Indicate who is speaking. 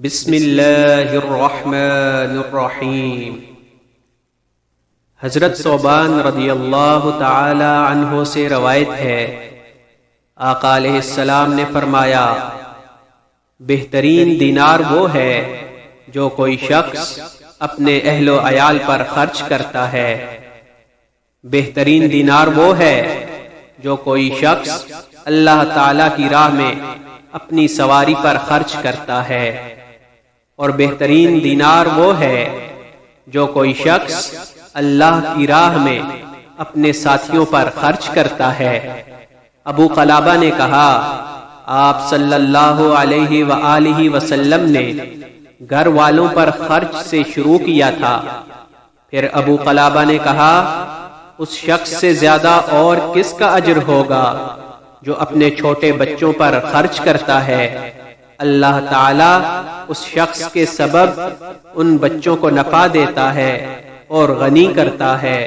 Speaker 1: بسم اللہ الرحمن الرحیم۔ حضرت ثوبان رضی اللہ تعالی عنہ سے روایت ہے، آقا علیہ السلام نے فرمایا، بہترین دینار وہ ہے جو کوئی شخص اپنے اہل و عیال پر خرچ کرتا ہے۔ بہترین دینار وہ ہے جو کوئی شخص اللہ تعالی کی راہ میں اپنی سواری پر خرچ کرتا ہے، اور بہترین دینار وہ ہے جو کوئی شخص اللہ کی راہ میں اپنے ساتھیوں پر خرچ کرتا ہے۔ ابو قلابہ نے کہا، آپ صلی اللہ علیہ وآلہ وسلم نے گھر والوں پر خرچ سے شروع کیا تھا۔ پھر ابو قلابہ نے کہا، اس شخص سے زیادہ اور کس کا اجر ہوگا جو اپنے چھوٹے بچوں پر خرچ کرتا ہے؟ اللہ تعالیٰ اس شخص کے سبب ان بچوں کو نفع دیتا ہے اور غنی کرتا ہے۔